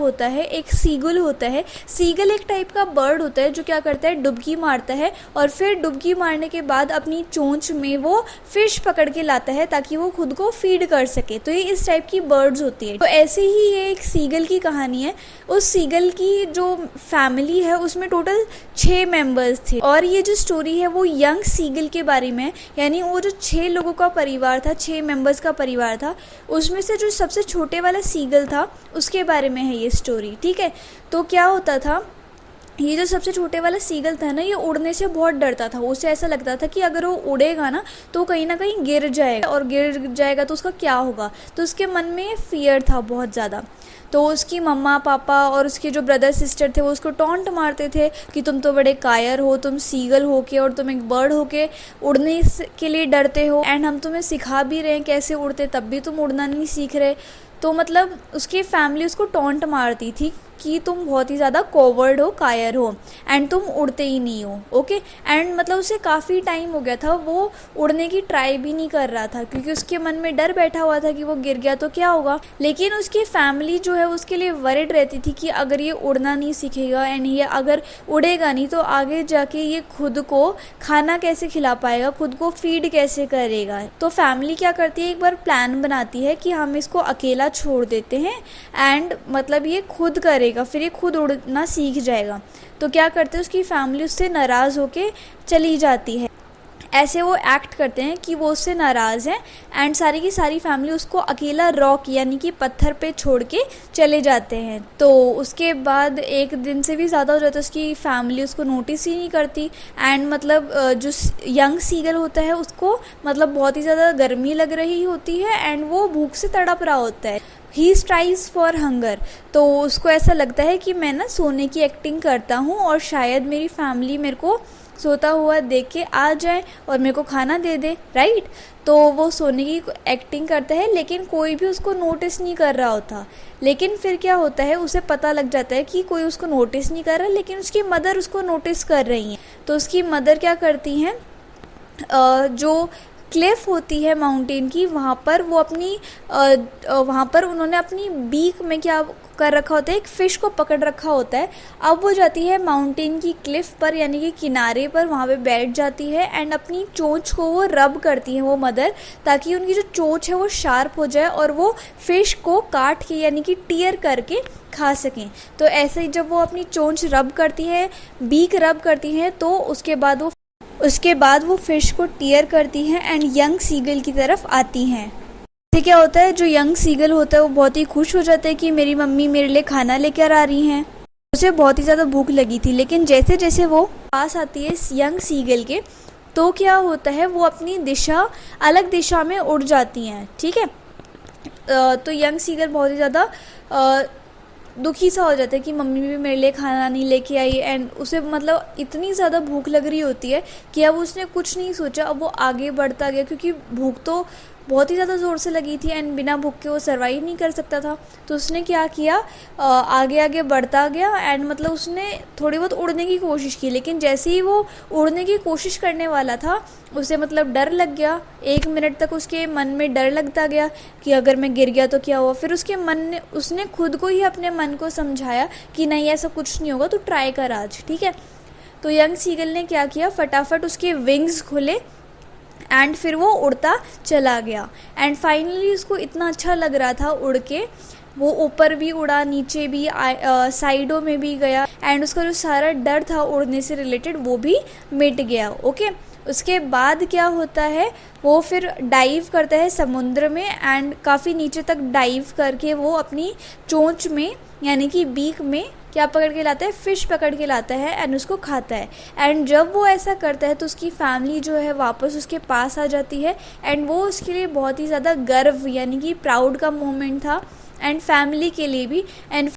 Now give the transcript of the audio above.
होता है, एक सीगल होता है। सीगल एक टाइप का बर्ड होता है जो क्या करता है, डुबकी मारता है और फिर डुबकी मारने के बाद अपनी चोंच में वो फिश पकड़ के लाता है ताकि वो खुद को फीड कर सके। तो ये इस टाइप की बर्ड्स होती है। तो ऐसे ही ये एक सीगल की कहानी है। उस सीगल की जो फैमिली है उसमें टोटल 6 मेंबर्स थे और ये जो स्टोरी है वो यंग सीगल के बारे में है। यानी वो जो 6 लोगों का परिवार था, 6 मेंबर्स का परिवार था, उसमें से जो सबसे छोटे वाला सीगल था उसके बारे में है ये स्टोरी। ठीक है, तो क्या होता था, ये जो सबसे छोटे वाला सीगल था ना, ये उड़ने से बहुत डरता था। उसे ऐसा लगता था कि अगर वो उड़ेगा ना कहीं गिर जाएगा और गिर जाएगा तो उसका क्या होगा। तो उसके मन में फियर था बहुत ज़्यादा। तो उसकी मम्मा पापा और उसके जो ब्रदर सिस्टर थे वो उसको टॉन्ट मारते थे कि तुम तो बड़े कायर हो, तुम सीगल हो के और तुम एक बर्ड हो के उड़ने के लिए डरते हो, एंड हम तुम्हें सिखा भी रहे हैं कैसे उड़ते, तब भी तुम उड़ना नहीं सीख रहे। तो मतलब उसकी फैमिली उसको टॉन्ट मारती थी कि तुम बहुत ही ज़्यादा कॉवर्ड हो, कायर हो एंड तुम उड़ते ही नहीं हो। ओके, एंड मतलब उसे काफ़ी टाइम हो गया था, वो उड़ने की ट्राई भी नहीं कर रहा था क्योंकि उसके मन में डर बैठा हुआ था कि वो गिर गया तो क्या होगा। लेकिन उसकी फैमिली जो है उसके लिए वरिड रहती थी कि अगर ये उड़ना नहीं सीखेगा एंड ये अगर उड़ेगा नहीं तो आगे जाके ये खुद को खाना कैसे खिला पाएगा, खुद को फीड कैसे करेगा। तो फैमिली क्या करती है, एक बार प्लान बनाती है कि हम इसको अकेला छोड़ देते हैं एंड मतलब ये खुद करेगा, फिर ये खुद उड़ना सीख जाएगा। तो क्या करते हैं, उसकी फैमिली उससे नाराज़ होके चली जाती है। ऐसे वो एक्ट करते हैं कि वो उससे नाराज़ हैं एंड सारी की सारी फैमिली उसको अकेला रॉक यानी कि पत्थर पे छोड़ के चले जाते हैं। तो उसके बाद एक दिन से भी ज़्यादा हो जाता है, उसकी फैमिली उसको नोटिस ही नहीं करती एंड मतलब जो यंग सीगल होता है उसको मतलब बहुत ही ज़्यादा गर्मी लग रही होती है एंड वो भूख से तड़प रहा होता है। ही स्ट्राइव्स फॉर हंगर। तो उसको ऐसा लगता है कि मैं ना सोने की एक्टिंग करता हूँ और शायद मेरी फैमिली मेरे को सोता हुआ देख के आ जाए और मेरे को खाना दे दे, राइट। तो वो सोने की एक्टिंग करता है लेकिन कोई भी उसको नोटिस नहीं कर रहा होता। लेकिन फिर क्या होता है, उसे पता लग जाता है कि कोई उसको नोटिस नहीं कर रहा, लेकिन उसकी मदर उसको नोटिस कर रही हैं। तो उसकी मदर क्या करती हैं, जो क्लिफ होती है माउंटेन की, वहाँ पर वो अपनी वहाँ पर उन्होंने अपनी बीक में क्या कर रखा होता है, एक फ़िश को पकड़ रखा होता है। अब वो जाती है माउंटेन की क्लिफ पर यानी कि किनारे पर, वहाँ पे बैठ जाती है एंड अपनी चोंच को वो रब करती है वो मदर, ताकि उनकी जो चोंच है वो शार्प हो जाए और वो फ़िश को काट के यानी कि टीयर करके खा सकें। तो ऐसे ही जब वो अपनी चोंच रब करती है, बीक रब करती हैं, तो उसके बाद वो फ़िश को टीयर करती हैं एंड यंग सीगल की तरफ आती हैं। इससे क्या होता है, जो यंग सीगल होता है वो बहुत ही खुश हो जाता है कि मेरी मम्मी मेरे लिए खाना लेकर आ रही हैं। उसे बहुत ही ज़्यादा भूख लगी थी, लेकिन जैसे जैसे वो पास आती है इस यंग सीगल के, तो क्या होता है, वो अपनी दिशा अलग दिशा में उड़ जाती हैं। ठीक है, तो यंग सीगल बहुत ही ज़्यादा दुखी सा हो जाता है कि मम्मी भी मेरे लिए खाना नहीं लेके आई एंड उसे मतलब इतनी ज़्यादा भूख लग रही होती है कि अब उसने कुछ नहीं सोचा, अब वो आगे बढ़ता गया क्योंकि भूख तो बहुत ही ज़्यादा ज़ोर से लगी थी एंड बिना भूख के वो सर्वाइव नहीं कर सकता था। तो उसने क्या किया, आगे आगे बढ़ता गया एंड मतलब उसने थोड़ी बहुत उड़ने की कोशिश की, लेकिन जैसे ही वो उड़ने की कोशिश करने वाला था उसे मतलब डर लग गया। 1 मिनट तक उसके मन में डर लगता गया कि अगर मैं गिर गया तो क्या हुआ। फिर उसने खुद को ही अपने मन को समझाया कि नहीं ऐसा कुछ नहीं होगा, तो ट्राई कर आज, ठीक है। तो यंग सीगल ने क्या किया, फटाफट उसके विंग्स खोले एंड फिर वो उड़ता चला गया एंड फाइनली उसको इतना अच्छा लग रहा था उड़ के, वो ऊपर भी उड़ा, नीचे भी, साइडों में भी गया एंड उसका जो सारा डर था उड़ने से रिलेटेड वो भी मिट गया। ओके, उसके बाद क्या होता है, वो फिर डाइव करता है समुद्र में एंड काफ़ी नीचे तक डाइव करके वो अपनी चोंच में यानी कि बीक में क्या पकड़ के लाता है, फ़िश पकड़ के लाता है एंड उसको खाता है। एंड जब वो ऐसा करता है तो उसकी फैमिली जो है वापस उसके पास आ जाती है एंड वो उसके लिए बहुत ही ज़्यादा गर्व यानी कि प्राउड का मोमेंट था एंड फैमिली के लिए भी। एंड